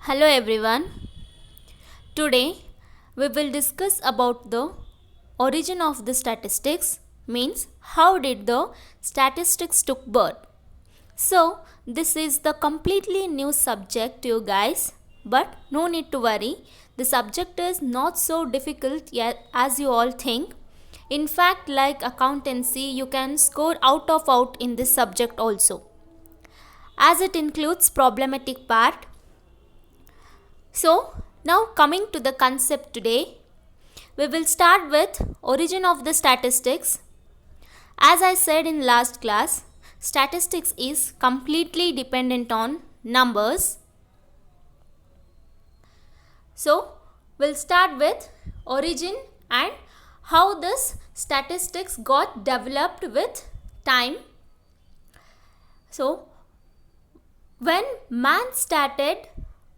Hello everyone. Today we will discuss about the origin of the statistics, means how did the statistics took birth. So this is the completely new subject to you guys, but no need to worry. The subject is not so difficult yet as you all think. In fact, like accountancy, you can score out in this subject also, as it includes problematic part. So now coming to the concept today, we will start with origin of the statistics. As I said in last class, statistics is completely dependent on numbers. So we'll start with origin and how this statistics got developed with time. So when man started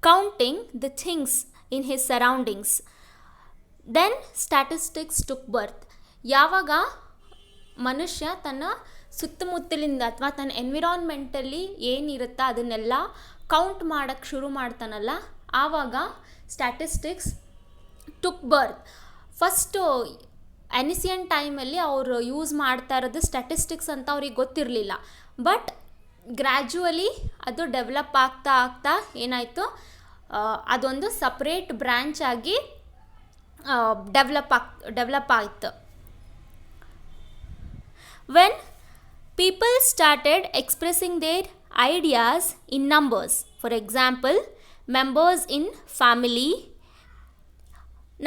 counting the things in his surroundings, then statistics took birth. ಯಾವಾಗ ಮನುಷ್ಯ ತನ್ನ ಸುತ್ತಮುತ್ತಲಿಂದ ಅಥವಾ ತನ್ನ ಎನ್ವಿರಾನ್ಮೆಂಟಲ್ಲಿ ಏನಿರುತ್ತಾ ಅದನ್ನೆಲ್ಲ count ಮಾಡೋಕ್ಕೆ ಶುರು ಮಾಡ್ತಾನಲ್ಲ, ಆವಾಗ statistics took ಬರ್ತ್. First ಎನಿಸಿಯನ್ ಟೈಮಲ್ಲಿ ಅವರು ಯೂಸ್ ಮಾಡ್ತಾ ಇರೋದು ಸ್ಟ್ಯಾಟಿಸ್ಟಿಕ್ಸ್ ಅಂತ ಅವ್ರಿಗೆ ಗೊತ್ತಿರಲಿಲ್ಲ. ಬಟ್ ಗ್ರ್ಯಾಜುವಲಿ ಅದು ಡೆವಲಪ್ ಆಗ್ತಾ ಏನಾಯಿತು, ಅದೊಂದು ಸಪ್ರೇಟ್ ಬ್ರ್ಯಾಂಚ್ ಆಗಿ ಡೆವಲಪ್ ಆಯಿತು. When people started expressing their ideas in numbers, for example, members in family.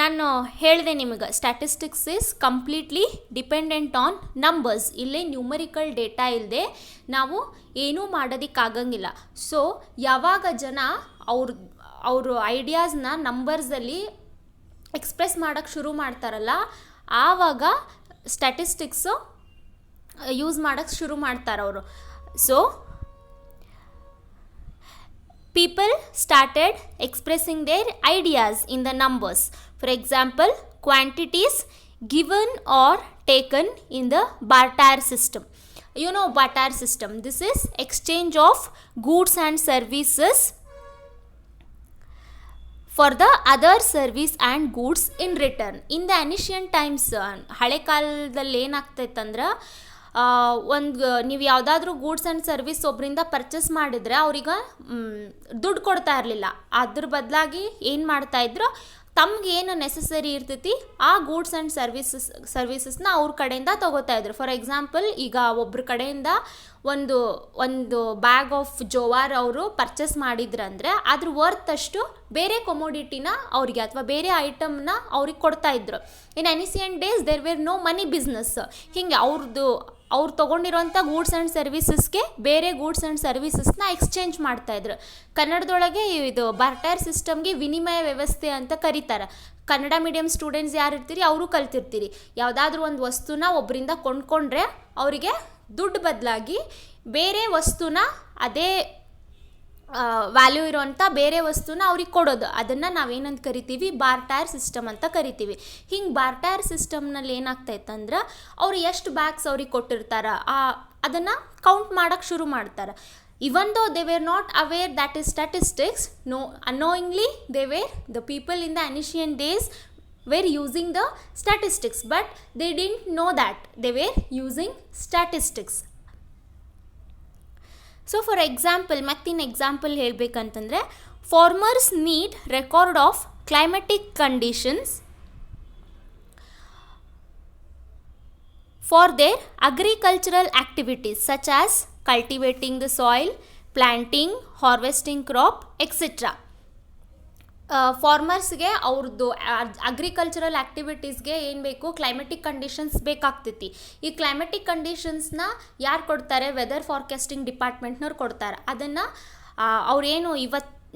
ನಾನು ಹೇಳಿದೆ ನಿಮಗೆ, statistics is completely dependent on numbers. ಇಲ್ಲೇ ನ್ಯೂಮರಿಕಲ್ ಡೇಟಾ ಇಲ್ಲದೆ ನಾವು ಏನೂ ಮಾಡೋದಕ್ಕಾಗಂಗಿಲ್ಲ. ಸೊ ಯಾವಾಗ ಜನ ಅವ್ರ ಐಡಿಯಾಸ್ನ ನಂಬರ್ಸಲ್ಲಿ ಎಕ್ಸ್ಪ್ರೆಸ್ ಮಾಡೋಕ್ಕೆ ಶುರು ಮಾಡ್ತಾರಲ್ಲ, ಆವಾಗ ಸ್ಟ್ಯಾಟಿಸ್ಟಿಕ್ಸು ಯೂಸ್ ಮಾಡೋಕ್ಕೆ ಶುರು ಮಾಡ್ತಾರೆ ಅವರು. So people started expressing their ideas in the numbers. For example, quantities given or taken in the barter system. You know barter system. This is exchange of goods and services for the other service and goods in return. In the ancient times, ಹಳೆ ಕಾಲದಲ್ಲಿ ಏನಾಗ್ತೈತಂದ್ರೆ, ನೀವು ಯಾವುದಾದ್ರೂ goods and service ಒಬ್ಬರಿಂದ purchase ಮಾಡಿದರೆ ಅವ್ರಿಗೆ ದುಡ್ಡು ಕೊಡ್ತಾ ಇರಲಿಲ್ಲ. ಅದ್ರ ಬದಲಾಗಿ ಏನು ಮಾಡ್ತಾಯಿದ್ರು, ತಮ್ಗೆ ಏನು ನೆಸಸರಿ ಇರ್ತೈತಿ ಆ ಗೂಡ್ಸ್ ಆ್ಯಂಡ್ ಸರ್ವಿಸಸ್ನ ಅವ್ರ ಕಡೆಯಿಂದ ತೊಗೋತಾಯಿದ್ರು. ಫಾರ್ ಎಕ್ಸಾಂಪಲ್, ಈಗ ಒಬ್ಬರ ಕಡೆಯಿಂದ ಒಂದು ಬ್ಯಾಗ್ ಆಫ್ ಜೋವಾರ್ ಅವರು ಪರ್ಚೇಸ್ ಮಾಡಿದ್ರಂದರೆ ಅದ್ರ ವರ್ತ್ ಅಷ್ಟು ಬೇರೆ ಕೊಮೋಡಿಟಿನ ಅವರಿಗೆ ಅಥವಾ ಬೇರೆ ಐಟಮ್ನ ಅವ್ರಿಗೆ ಕೊಡ್ತಾಯಿದ್ರು. In ancient days there were no money business. ಹೀಗೆ ಅವ್ರು ತೊಗೊಂಡಿರೋಂಥ ಗೂಡ್ಸ್ ಆ್ಯಂಡ್ ಸರ್ವಿಸಸ್ಗೆ ಬೇರೆ ಗೂಡ್ಸ್ ಆ್ಯಂಡ್ ಸರ್ವಿಸಸ್ನ ಎಕ್ಸ್ಚೇಂಜ್ ಮಾಡ್ತಾಯಿದ್ರು. ಕನ್ನಡದೊಳಗೆ ಇದು ಬಾರ್ಟರ್ ಸಿಸ್ಟಮ್ಗೆ ವಿನಿಮಯ ವ್ಯವಸ್ಥೆ ಅಂತ ಕರೀತಾರೆ. ಕನ್ನಡ ಮೀಡಿಯಮ್ ಸ್ಟೂಡೆಂಟ್ಸ್ ಯಾರು ಇರ್ತೀರಿ ಅವರು ಕಲ್ತಿರ್ತೀರಿ. ಯಾವುದಾದ್ರೂ ಒಂದು ವಸ್ತುನ ಒಬ್ಬರಿಂದ ಕೊಂಡ್ಕೊಂಡ್ರೆ ಅವರಿಗೆ ದುಡ್ಡು ಬದಲಾಗಿ ಬೇರೆ ವಸ್ತುನ, ಅದೇ ವ್ಯಾಲ್ಯೂ ಇರೋವಂಥ ಬೇರೆ ವಸ್ತುನ ಅವ್ರಿಗೆ ಕೊಡೋದು, ಅದನ್ನು ನಾವೇನಂತ ಕರಿತೀವಿ, ಬಾರ್ಟರ್ ಸಿಸ್ಟಮ್ ಅಂತ ಕರಿತೀವಿ. ಹಿಂಗೆ ಬಾರ್ಟರ್ ಸಿಸ್ಟಮ್ನಲ್ಲಿ ಏನಾಗ್ತೈತಂದ್ರೆ, ಅವ್ರು ಎಷ್ಟು ಬ್ಯಾಗ್ಸ್ ಅವ್ರಿಗೆ ಕೊಟ್ಟಿರ್ತಾರೆ ಅದನ್ನು ಕೌಂಟ್ ಮಾಡೋಕ್ಕೆ ಶುರು ಮಾಡ್ತಾರೆ. even though they were not aware that is statistics, unknowingly the people in the ancient days were using the statistics, but they didn't know that they were using statistics. So for example, ಮತ್ತಿನ example ಹೇಳಬೇಕಂತಂದರೆ, farmers need record of climatic conditions for their agricultural activities such as cultivating the soil, planting, harvesting crop, etcetera. ಫಾರ್ಮರ್ಸ್ಗೆ ಅವ್ರದ್ದು agricultural ಆ್ಯಕ್ಟಿವಿಟೀಸ್ಗೆ ಏನು ಬೇಕು, climatic conditions ಬೇಕಾಗ್ತೈತಿ. ಈ climatic ಕಂಡೀಷನ್ಸ್ನ ಯಾರು ಕೊಡ್ತಾರೆ, weather forecasting ಡಿಪಾರ್ಟ್ಮೆಂಟ್ನವ್ರು ಕೊಡ್ತಾರೆ. ಅದನ್ನು ಅವ್ರೇನು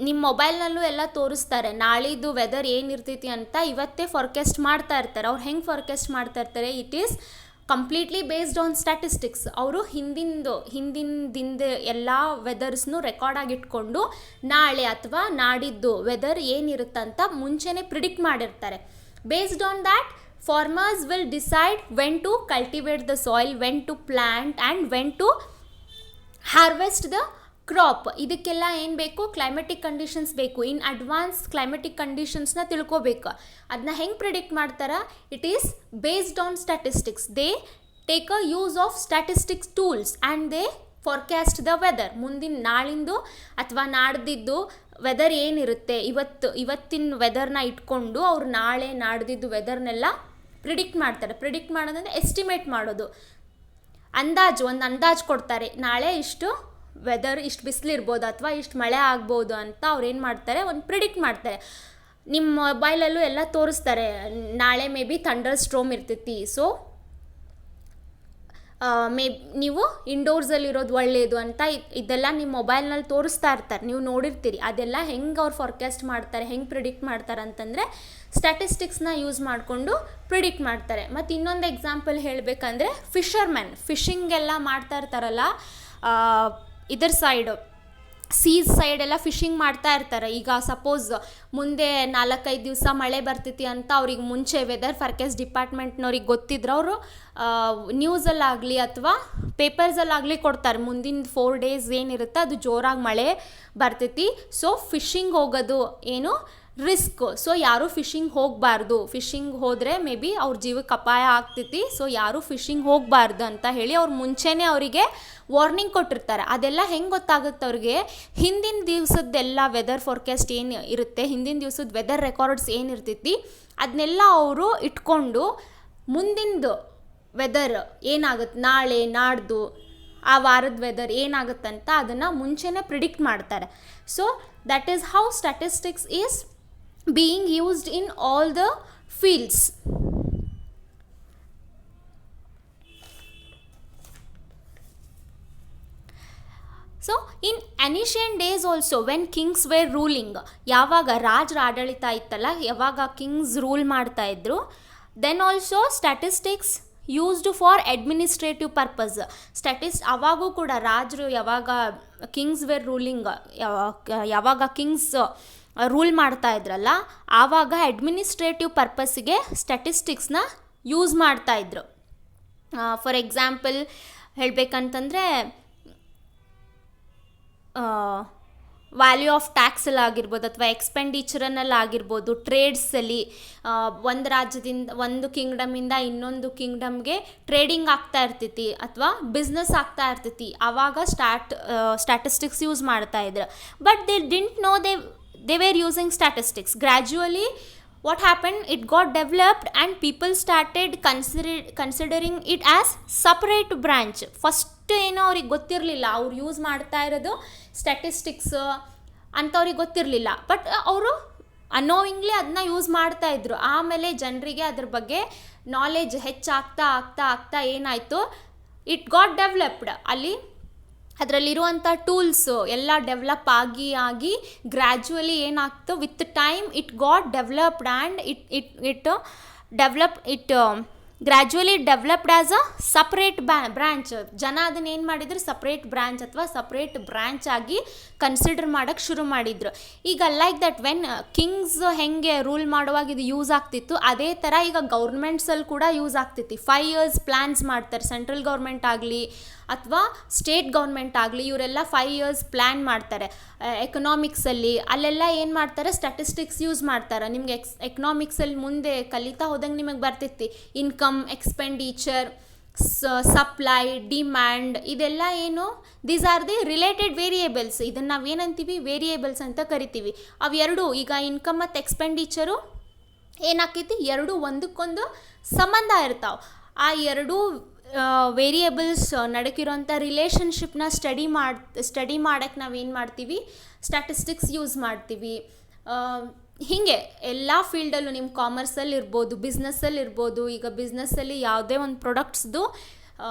ನಿಮ್ಮ ಮೊಬೈಲ್ನಲ್ಲೂ ಎಲ್ಲ ತೋರಿಸ್ತಾರೆ, ನಾಳಿದ್ದು ವೆದರ್ ಏನಿರ್ತೈತಿ ಅಂತ ಇವತ್ತೇ ಫಾರ್ಕಾಸ್ಟ್ ಮಾಡ್ತಾ ಇರ್ತಾರೆ. ಅವ್ರು ಹೆಂಗೆ ಫಾರ್ಕಾಸ್ಟ್ ಮಾಡ್ತಾ ಇರ್ತಾರೆ, it is completely based on statistics. ಅವರು ಹಿಂದಿನ ಎಲ್ಲ ವೆದರ್ಸ್ನು ರೆಕಾರ್ಡ್ ಆಗಿಟ್ಕೊಂಡು ನಾಳೆ ಅಥವಾ ನಾಡಿದ್ದು ವೆದರ್ ಏನಿರುತ್ತಂತ ಮುಂಚೆನೇ ಪ್ರಿಡಿಕ್ಟ್ ಮಾಡಿರ್ತಾರೆ. Based on that farmers will decide when to cultivate the soil, when to plant and when to harvest the crop, ಇದಕ್ಕೆಲ್ಲ ಏನು ಬೇಕು, ಕ್ಲೈಮೆಟಿಕ್ ಕಂಡೀಷನ್ಸ್ ಬೇಕು. ಇನ್ ಅಡ್ವಾನ್ಸ್ ಕ್ಲೈಮೆಟಿಕ್ ಕಂಡೀಷನ್ಸ್ನ ತಿಳ್ಕೊಬೇಕು. ಅದನ್ನ ಹೆಂಗೆ ಪ್ರಿಡಿಕ್ಟ್ ಮಾಡ್ತಾರೆ, it is based on statistics. They take a use of statistics tools and they forecast the weather. ಮುಂದಿನ ನಾಳಿಂದು ಅಥವಾ ನಾಡ್ದಿದ್ದು ವೆದರ್ ಏನಿರುತ್ತೆ, ಇವತ್ತಿನ ವೆದರ್ನ ಇಟ್ಕೊಂಡು ಅವ್ರು ನಾಳೆ ನಾಡ್ದಿದ್ದು ವೆದರ್ನೆಲ್ಲ ಪ್ರಿಡಿಕ್ಟ್ ಮಾಡ್ತಾರೆ. ಪ್ರಿಡಿಕ್ಟ್ ಮಾಡೋದಂದರೆ ಎಸ್ಟಿಮೇಟ್ ಮಾಡೋದು, ಒಂದು ಅಂದಾಜು ಕೊಡ್ತಾರೆ. ನಾಳೆ ಇಷ್ಟು ವೆದರ್, ಇಷ್ಟು ಬಿಸಿಲಿರ್ಬೋದು ಅಥವಾ ಇಷ್ಟು ಮಳೆ ಆಗ್ಬೋದು ಅಂತ ಅವ್ರು ಏನು ಮಾಡ್ತಾರೆ, ಒಂದು ಪ್ರಿಡಿಕ್ಟ್ ಮಾಡ್ತಾರೆ. ನಿಮ್ಮ ಮೊಬೈಲಲ್ಲೂ ಎಲ್ಲ ತೋರಿಸ್ತಾರೆ, ನಾಳೆ ಮೇ ಬಿ ಥಂಡರ್ ಸ್ಟ್ರೋಮ್ ಇರ್ತೈತಿ, ಸೊ ನೀವು ಇಂಡೋರ್ಸಲ್ಲಿರೋದು ಒಳ್ಳೆಯದು ಅಂತ ಇದೆಲ್ಲ ನಿಮ್ಮ ಮೊಬೈಲ್ನಲ್ಲಿ ತೋರಿಸ್ತಾ ಇರ್ತಾರೆ, ನೀವು ನೋಡಿರ್ತೀರಿ. ಅದೆಲ್ಲ ಹೆಂಗೆ ಅವ್ರು ಫಾರ್ಕ್ಯಾಸ್ಟ್ ಮಾಡ್ತಾರೆ, ಹೆಂಗೆ ಪ್ರಿಡಿಕ್ಟ್ ಮಾಡ್ತಾರೆ ಅಂತಂದರೆ ಸ್ಟ್ಯಾಟಿಸ್ಟಿಕ್ಸ್ನ ಯೂಸ್ ಮಾಡಿಕೊಂಡು ಪ್ರಿಡಿಕ್ಟ್ ಮಾಡ್ತಾರೆ. ಮತ್ತು ಇನ್ನೊಂದು ಎಕ್ಸಾಂಪಲ್ ಹೇಳಬೇಕಂದ್ರೆ ಫಿಶಿಂಗೆಲ್ಲ ಮಾಡ್ತಾ ಇರ್ತಾರಲ್ಲ, ಇದರ ಸೈಡು ಸೀಸ್ ಸೈಡೆಲ್ಲ ಫಿಶಿಂಗ್ ಮಾಡ್ತಾ ಇರ್ತಾರೆ. ಈಗ ಸಪೋಸ್ ಮುಂದೆ 4-5 ದಿವಸ ಮಳೆ ಬರ್ತೈತಿ ಅಂತ ಅವ್ರಿಗೆ ಮುಂಚೆ ವೆದರ್ ಫಾರ್ಕ್ಯಾಸ್ಟ್ ಡಿಪಾರ್ಟ್ಮೆಂಟ್ನವ್ರಿಗೆ ಗೊತ್ತಿದ್ರೆ ಅವರು ನ್ಯೂಸಲ್ಲಾಗಲಿ ಅಥವಾ ಪೇಪರ್ಸಲ್ಲಾಗಲಿ ಕೊಡ್ತಾರೆ, ಮುಂದಿನ 4 ಡೇಸ್ ಏನಿರುತ್ತೆ ಅದು ಜೋರಾಗಿ ಮಳೆ ಬರ್ತೈತಿ, ಸೊ ಫಿಶಿಂಗ್ ಹೋಗೋದು ಏನು ರಿಸ್ಕ್, ಸೊ ಯಾರೂ ಫಿಶಿಂಗ್ ಹೋಗಬಾರ್ದು, ಫಿಶಿಂಗ್ ಹೋದರೆ ಮೇ ಬಿ ಅವ್ರ ಜೀವಕ್ಕೆ ಅಪಾಯ ಆಗ್ತೈತಿ, ಸೊ ಯಾರೂ ಫಿಶಿಂಗ್ ಹೋಗಬಾರ್ದು ಅಂತ ಹೇಳಿ ಅವ್ರು ಮುಂಚೆನೇ ಅವರಿಗೆ ವಾರ್ನಿಂಗ್ ಕೊಟ್ಟಿರ್ತಾರೆ. ಅದೆಲ್ಲ ಹೆಂಗೆ ಗೊತ್ತಾಗುತ್ತೆ ಅವ್ರಿಗೆ, ಹಿಂದಿನ ದಿವಸದ್ದೆಲ್ಲ ವೆದರ್ ಫಾರ್ಕ್ಯಾಸ್ಟ್ ಏನು ಇರುತ್ತೆ, ಹಿಂದಿನ ದಿವಸದ ವೆದರ್ ರೆಕಾರ್ಡ್ಸ್ ಏನಿರ್ತೈತಿ ಅದನ್ನೆಲ್ಲ ಅವರು ಇಟ್ಕೊಂಡು ಮುಂದಿಂದು ವೆದರ್ ಏನಾಗುತ್ತೆ, ನಾಳೆ ನಾಡ್ದು ಆ ವಾರದ ವೆದರ್ ಏನಾಗುತ್ತಂತ ಅದನ್ನು ಮುಂಚೆನೇ ಪ್ರಿಡಿಕ್ಟ್ ಮಾಡ್ತಾರೆ. So that is how statistics is being used in all the fields. So in ancient days also when kings were ruling, ಯಾವಾಗ ರಾಜರ ಆಡಳಿತ ಇತ್ತಲ್ಲ, ಯಾವಾಗ ಕಿಂಗ್ಸ್ ರೂಲ್ ಮಾಡ್ತಾ ಇದ್ರು, then also statistics used for administrative purpose. ಅವಾಗೂ ಕೂಡ ರಾಜರು ಯಾವಾಗ ಕಿಂಗ್ಸ್ ವೇರ್ ರೂಲಿಂಗ್, ಯಾವಾಗ ಕಿಂಗ್ಸ್ ರೂಲ್ ಮಾಡ್ತಾ ಇದ್ರಲ್ಲ, ಆವಾಗ ಅಡ್ಮಿನಿಸ್ಟ್ರೇಟಿವ್ ಪರ್ಪಸ್ಸಿಗೆ ಸ್ಟ್ಯಾಟಿಸ್ಟಿಕ್ಸ್ನ ಯೂಸ್ ಮಾಡ್ತಾಯಿದ್ರು. ಫಾರ್ ಎಕ್ಸಾಂಪಲ್ ಹೇಳಬೇಕಂತಂದರೆ ವ್ಯಾಲ್ಯೂ ಆಫ್ ಟ್ಯಾಕ್ಸಲ್ಲಾಗಿರ್ಬೋದು ಅಥವಾ ಎಕ್ಸ್ಪೆಂಡಿಚರನ್ನಲ್ಲಾಗಿರ್ಬೋದು, ಟ್ರೇಡ್ಸಲ್ಲಿ ಒಂದು ರಾಜ್ಯದಿಂದ ಒಂದು ಕಿಂಗ್ಡಮಿಂದ ಇನ್ನೊಂದು ಕಿಂಗ್ಡಮ್ಗೆ ಟ್ರೇಡಿಂಗ್ ಆಗ್ತಾ ಇರ್ತೈತಿ ಅಥವಾ ಬಿಸ್ನೆಸ್ ಆಗ್ತಾ ಇರ್ತೈತಿ, ಆವಾಗ ಸ್ಟ್ಯಾಟಿಸ್ಟಿಕ್ಸ್ ಯೂಸ್ ಮಾಡ್ತಾಯಿದ್ರು. But they didn't know they were using statistics. Gradually what happened, it got developed and people started considering it as separate branch. First ಏನೋ ಅವ್ರಿಗೆ ಗೊತ್ತಿರಲಿಲ್ಲ, ಅವ್ರು ಯೂಸ್ ಮಾಡ್ತಾ ಇರೋದು ಸ್ಟ್ಯಾಟಿಸ್ಟಿಕ್ಸ್ ಅಂತ ಅವ್ರಿಗೆ ಗೊತ್ತಿರಲಿಲ್ಲ, ಬಟ್ ಅವರು ಅನ್ನೋವಿಂಗ್ಲಿ ಅದನ್ನ ಯೂಸ್ ಮಾಡ್ತಾಯಿದ್ರು. ಆಮೇಲೆ ಜನರಿಗೆ ಅದ್ರ ಬಗ್ಗೆ ನಾಲೆಜ್ ಹೆಚ್ಚಾಗ್ತಾ ಆಗ್ತಾ ಆಗ್ತಾ ಏನಾಯಿತು, ಇಟ್ ಗಾಟ್ ಡೆವಲಪ್ಡ್. ಅಲ್ಲಿ ಅದರಲ್ಲಿರುವಂಥ ಟೂಲ್ಸು ಎಲ್ಲ ಡೆವಲಪ್ ಆಗಿ ಗ್ರ್ಯಾಜುವಲಿ ಏನಾಗ್ತು, with time it got developed and it gradually developed as a separate branch. ಜನ ಅದನ್ನ ಏನು ಮಾಡಿದ್ರು, ಸಪ್ರೇಟ್ ಬ್ರ್ಯಾಂಚ್ ಅಥವಾ ಸಪ್ರೇಟ್ ಬ್ರ್ಯಾಂಚ್ ಆಗಿ ಕನ್ಸಿಡರ್ ಮಾಡೋಕ್ಕೆ ಶುರು ಮಾಡಿದರು. ಈಗ ಲೈಕ್ ದಟ್ ವೆನ್ ಕಿಂಗ್ಸ್ ಹೆಂಗೆ ರೂಲ್ ಮಾಡುವಾಗ ಇದು ಯೂಸ್ ಆಗ್ತಿತ್ತು, ಅದೇ ಥರ ಈಗ ಗೌರ್ಮೆಂಟ್ಸಲ್ಲಿ ಕೂಡ ಯೂಸ್ ಆಗ್ತೈತಿ. 5 years ಪ್ಲ್ಯಾನ್ಸ್ ಮಾಡ್ತಾರೆ, ಸೆಂಟ್ರಲ್ ಗೌರ್ಮೆಂಟ್ ಆಗಲಿ ಅಥವಾ ಸ್ಟೇಟ್ ಗೌರ್ಮೆಂಟ್ ಆಗಲಿ, ಇವರೆಲ್ಲ 5 years ಪ್ಲ್ಯಾನ್ ಮಾಡ್ತಾರೆ. ಎಕನಾಮಿಕ್ಸಲ್ಲಿ ಅಲ್ಲೆಲ್ಲ ಏನು ಮಾಡ್ತಾರೆ, ಸ್ಟ್ಯಾಟಿಸ್ಟಿಕ್ಸ್ ಯೂಸ್ ಮಾಡ್ತಾರೆ. ನಿಮ್ಗೆ ಎಕನಾಮಿಕ್ಸಲ್ಲಿ ಮುಂದೆ ಕಲಿತಾ ಹೋದಂಗೆ ನಿಮಗೆ ಬರ್ತೈತಿ ಇನ್ಕಮ್, ಎಕ್ಸ್ಪೆಂಡಿಚರ್, ಸಪ್ಲೈ, ಡಿಮ್ಯಾಂಡ್, ಇದೆಲ್ಲ ಏನು, these are the related variables. ಇದನ್ನು ನಾವು ಏನಂತೀವಿ, ವೇರಿಯೇಬಲ್ಸ್ ಅಂತ ಕರಿತೀವಿ. ಅವೆರಡು ಈಗ ಇನ್ಕಮ್ ಮತ್ತು ಎಕ್ಸ್ಪೆಂಡಿಚರು ಏನಾಕೈತಿ, ಎರಡು ಒಂದಕ್ಕೊಂದು ಸಂಬಂಧ ಇರ್ತಾವೆ. ಆ ಎರಡೂ ವೇರಿಯೇಬಲ್ಸ್ ನಡಕಿರೋಂಥ ರಿಲೇಷನ್ಶಿಪ್ನ ಸ್ಟಡಿ ಮಾಡೋಕ್ಕೆ ನಾವೇನು ಮಾಡ್ತೀವಿ, ಸ್ಟ್ಯಾಟಿಸ್ಟಿಕ್ಸ್ ಯೂಸ್ ಮಾಡ್ತೀವಿ. ಹೀಗೆ ಎಲ್ಲ ಫೀಲ್ಡಲ್ಲೂ ನಿಮ್ಮ ಕಾಮರ್ಸಲ್ಲಿ ಇರ್ಬೋದು, ಬಿಸ್ನೆಸ್ಸಲ್ಲಿ ಇರ್ಬೋದು. ಈಗ ಬಿಸ್ನೆಸ್ಸಲ್ಲಿ ಯಾವುದೇ ಒಂದು ಪ್ರಾಡಕ್ಟ್ಸ್ದು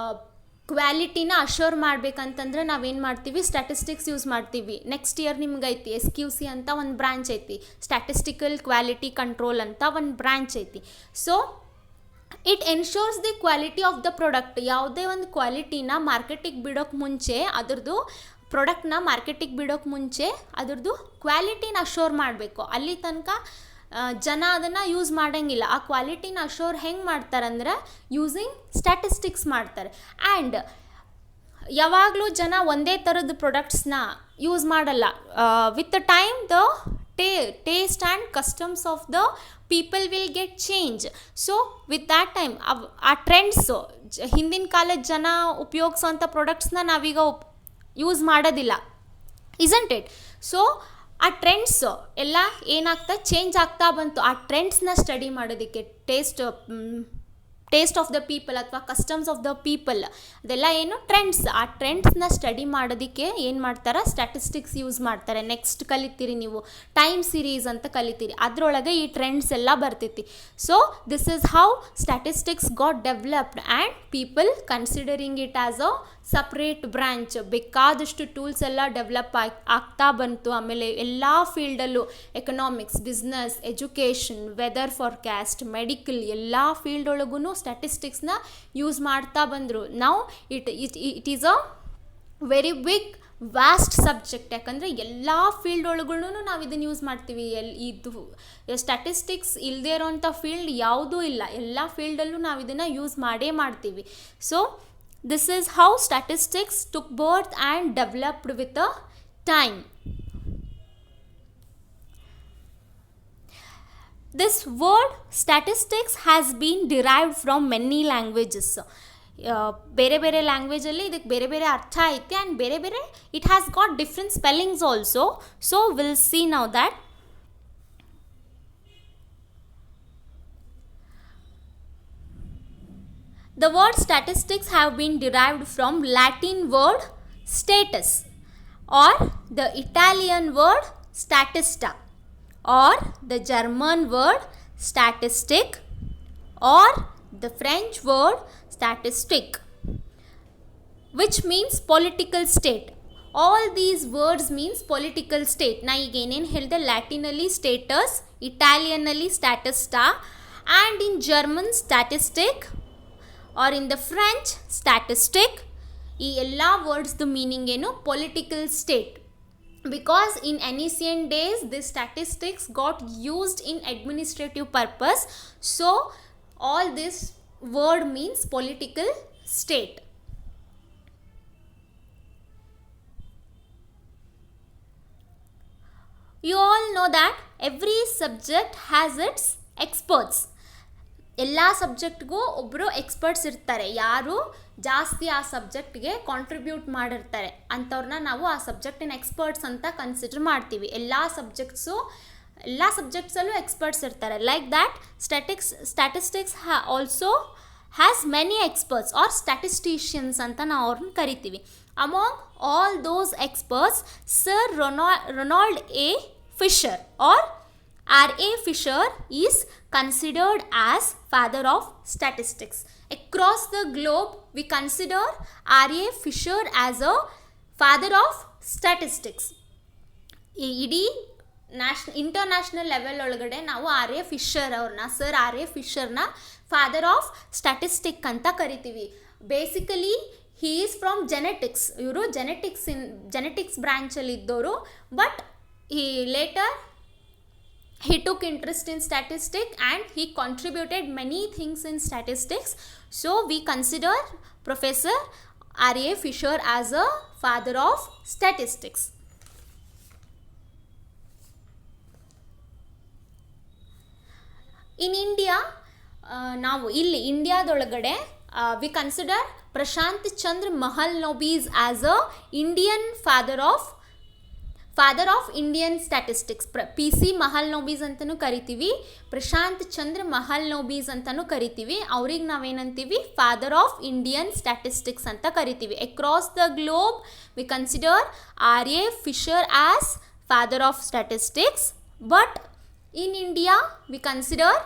ಕ್ವಾಲಿಟಿನ ಅಶ್ಯೂರ್ ಮಾಡಬೇಕಂತಂದ್ರೆ ನಾವೇನು ಮಾಡ್ತೀವಿ, ಸ್ಟ್ಯಾಟಿಸ್ಟಿಕ್ಸ್ ಯೂಸ್ ಮಾಡ್ತೀವಿ. ನೆಕ್ಸ್ಟ್ ಇಯರ್ ನಿಮ್ಗೆ ಐತಿ SQC ಅಂತ ಒಂದು ಬ್ರ್ಯಾಂಚ್ ಐತಿ, ಸ್ಟ್ಯಾಟಿಸ್ಟಿಕಲ್ ಕ್ವಾಲಿಟಿ ಕಂಟ್ರೋಲ್ ಅಂತ ಒಂದು ಬ್ರ್ಯಾಂಚ್ ಐತಿ. So it ensures the quality of the product. ಯಾವುದೇ ಒಂದು ಕ್ವಾಲಿಟಿನ ಮಾರ್ಕೆಟಿಗೆ ಬಿಡೋಕ್ಕೆ ಮುಂಚೆ, ಅದ್ರದ್ದು ಪ್ರಾಡಕ್ಟ್ನ ಮಾರ್ಕೆಟಿಗೆ ಬಿಡೋಕ್ಕೆ ಮುಂಚೆ ಅದ್ರದ್ದು ಕ್ವಾಲಿಟಿನ ಅಶ್ಯೂರ್ ಮಾಡಬೇಕು. ಅಲ್ಲಿ ತನಕ ಜನ ಅದನ್ನು ಯೂಸ್ ಮಾಡೋಂಗಿಲ್ಲ. ಆ ಕ್ವಾಲಿಟಿನ ಅಶ್ಯೂರ್ ಹೆಂಗೆ ಮಾಡ್ತಾರಂದ್ರೆ ಯೂಸಿಂಗ್ ಸ್ಟ್ಯಾಟಿಸ್ಟಿಕ್ಸ್ ಮಾಡ್ತಾರೆ. ಆ್ಯಂಡ್ ಯಾವಾಗಲೂ ಜನ ಒಂದೇ ಥರದ ಪ್ರಾಡಕ್ಟ್ಸ್ನ ಯೂಸ್ ಮಾಡಲ್ಲ. With the time the taste and customs of the people will get change. So with that time ಆ ಟ್ರೆಂಡ್ಸು, ಹಿಂದಿನ ಕಾಲದ ಜನ ಉಪಯೋಗಿಸೋಂಥ ಪ್ರಾಡಕ್ಟ್ಸ್ನ ನಾವೀಗ ಯೂಸ್ ಮಾಡೋದಿಲ್ಲ, ಇಸಂಟ್ ಇಟ್? ಸೊ ಆ ಟ್ರೆಂಡ್ಸು ಎಲ್ಲ ಏನಾಗ್ತಾ ಚೇಂಜ್ ಆಗ್ತಾ ಬಂತು. ಆ ಟ್ರೆಂಡ್ಸ್ನ ಸ್ಟಡಿ ಮಾಡೋದಕ್ಕೆ ಟೇಸ್ಟ್ ಆಫ್ ದ ಪೀಪಲ್ ಅಥವಾ ಕಸ್ಟಮ್ಸ್ ಆಫ್ ದ ಪೀಪಲ್, ಅದೆಲ್ಲ ಏನು ಟ್ರೆಂಡ್ಸ್. ಆ ಟ್ರೆಂಡ್ಸ್ನ ಸ್ಟಡಿ ಮಾಡೋದಕ್ಕೆ ಏನು ಮಾಡ್ತಾರೆ, ಸ್ಟ್ಯಾಟಿಸ್ಟಿಕ್ಸ್ ಯೂಸ್ ಮಾಡ್ತಾರೆ. ನೆಕ್ಸ್ಟ್ ಕಲಿತೀರಿ ನೀವು ಟೈಮ್ ಸೀರೀಸ್ ಅಂತ ಕಲಿತೀರಿ, ಅದರೊಳಗೆ ಈ ಟ್ರೆಂಡ್ಸ್ ಎಲ್ಲ ಬರ್ತೈತಿ. So this is how statistics got developed and people considering it as a separate branch. ಬೇಕಾದಷ್ಟು ಟೂಲ್ಸ್ ಎಲ್ಲ ಡೆವಲಪ್ ಆಗ್ತಾ ಬಂತು. ಆಮೇಲೆ ಎಲ್ಲ ಫೀಲ್ಡಲ್ಲೂ economics, business, education, weather forecast, medical, ಎಲ್ಲ ಫೀಲ್ಡ್ ಒಳಗೂ ಸ್ಟ್ಯಾಟಿಸ್ಟಿಕ್ಸ್ನ ಯೂಸ್ ಮಾಡ್ತಾ ಬಂದರು. ನಾವು it is a very big vast subject. ಯಾಕಂದರೆ ಎಲ್ಲ ಫೀಲ್ಡ್ ಒಳಗೂ ನಾವು ಇದನ್ನು ಯೂಸ್ ಮಾಡ್ತೀವಿ. ಇದು ಸ್ಟ್ಯಾಟಿಸ್ಟಿಕ್ಸ್ ಇಲ್ಲದೆ ಇರೋವಂಥ ಫೀಲ್ಡ್ ಯಾವುದೂ ಇಲ್ಲ. ಎಲ್ಲ ಫೀಲ್ಡಲ್ಲೂ ನಾವು ಇದನ್ನು ಯೂಸ್ ಮಾಡೇ ಮಾಡ್ತೀವಿ. So this is how statistics took birth and developed with the time. This word statistics has been derived from many languages. ಬೇರೆ ಬೇರೆ ಲ್ಯಾಂಗ್ವೇಜಲ್ಲಿ ಇದಕ್ಕೆ ಬೇರೆ ಬೇರೆ ಅರ್ಥ ಐತೆ ಆ್ಯಂಡ್ ಬೇರೆ ಬೇರೆ it has got different spellings also. So will see now that the word statistics have been derived from Latin word status, or the Italian word statista, or the German word statistic, or the French word statistic, which means political state. All these words means political state. Na ಈಗ ಏನೇನು ಹೇಳಿದೆ, ಲ್ಯಾಟಿನಲ್ಲಿ status, ಇಟಾಲಿಯನ್ನಲ್ಲಿ ಸ್ಟ್ಯಾಟಿಸ್ಟಾ, and in German statistic, or in the French statistic. ಈ ಎಲ್ಲ ವರ್ಡ್ಸ್ದು meaning ಏನು, political state. Because in ancient days this statistics got used in administrative purpose. So all this word means political state. You all know that every subject has its experts. ಎಲ್ಲ ಸಬ್ಜೆಕ್ಟ್ಗೂ ಒಬ್ಬರು experts ಇರ್ತಾರೆ, ಯಾರು ಜಾಸ್ತಿ ಆ ಸಬ್ಜೆಕ್ಟ್ಗೆ contribute ಮಾಡಿರ್ತಾರೆ ಅಂಥವ್ರನ್ನ ನಾವು ಆ ಸಬ್ಜೆಕ್ಟಿನ ಎಕ್ಸ್ಪರ್ಟ್ಸ್ ಅಂತ ಕನ್ಸಿಡರ್ ಮಾಡ್ತೀವಿ. ಎಲ್ಲ ಸಬ್ಜೆಕ್ಟ್ಸಲ್ಲೂ ಎಕ್ಸ್ಪರ್ಟ್ಸ್ ಇರ್ತಾರೆ. Like that statistics also has many experts or statisticians ಅಂತ ನಾವು ಅವ್ರನ್ನ ಕರಿತೀವಿ. Among all those experts sir Ronald A Fisher or R.A. Fisher is considered as father of statistics. Across the globe, we consider R.A. Fisher as a father of statistics. ಇಡೀ international level ಒಳಗಡೆ ನಾವು R.A. Fisher ಅವ್ರನ್ನ, sir R.A. ಫಿಶರ್ನ father of statistic ಅಂತ ಕರಿತೀವಿ. Basically he is from genetics. ಇವರು genetics ಬ್ರ್ಯಾಂಚಲ್ಲಿ ಇದ್ದವರು. ಬಟ್ ಈ later he took interest in statistics and he contributed many things in statistics. So we consider Professor R.A. Fisher as a father of statistics. In India, ನಾವು ಇಲ್ಲಿ ಇಂಡಿಯಾದೊಳಗಡೆ we consider Prashant Chandra Mahalanobis as a Indian father of Indian statistics. PC Mahalanobis ಅಂತಲೂ ಕರಿತೀವಿ, ಪ್ರಶಾಂತ್ ಚಂದ್ರ ಮಹಲ್ನೋಬಿಸ್ ಅಂತಲೂ ಕರಿತೀವಿ. ಅವ್ರಿಗೆ ನಾವೇನಂತೀವಿ, father of Indian statistics ಅಂತ ಕರಿತೀವಿ. Across the globe we consider R.A. Fisher as father of statistics. But in India we consider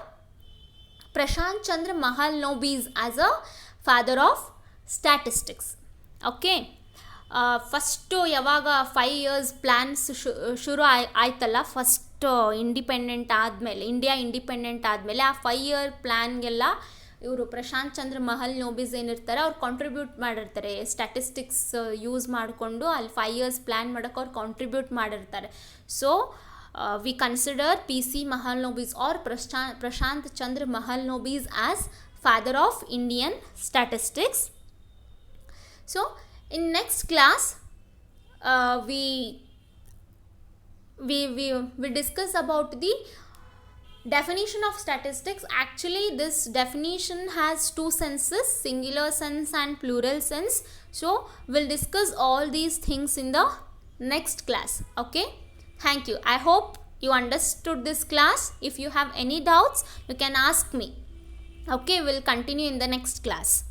Prashant Chandra Mahalanobis as a father of statistics. Okay, first ಯಾವಾಗ 5 years plans ಶುರು ಆಯ್ತಲ್ಲ, ಫಸ್ಟ್ ಇಂಡಿಪೆಂಡೆಂಟ್ ಆದಮೇಲೆ, India independent ಆದಮೇಲೆ ಆ 5 year ಪ್ಲ್ಯಾನ್ಗೆಲ್ಲ ಇವರು ಪ್ರಶಾಂತ್ ಚಂದ್ರ ಮಹಲ್ನೋಬಿಸ್ ಏನಿರ್ತಾರೆ ಅವ್ರು ಕಾಂಟ್ರಿಬ್ಯೂಟ್ ಮಾಡಿರ್ತಾರೆ. ಸ್ಟ್ಯಾಟಿಸ್ಟಿಕ್ಸ್ ಯೂಸ್ ಮಾಡಿಕೊಂಡು ಅಲ್ಲಿ 5 years ಪ್ಲ್ಯಾನ್ ಮಾಡೋಕ್ಕೆ ಅವ್ರು ಕಾಂಟ್ರಿಬ್ಯೂಟ್ ಮಾಡಿರ್ತಾರೆ. So we consider PC Mahalanobis or Prashant Chandra Mahalanobis as father of Indian statistics. So in next class we discuss about the definition of statistics. Actually, this definition has two senses, singular sense and plural sense. So we'll discuss all these things in the next class. Okay, thank you. I hope you understood this class. If you have any doubts, you can ask me. Okay, we'll continue in the next class.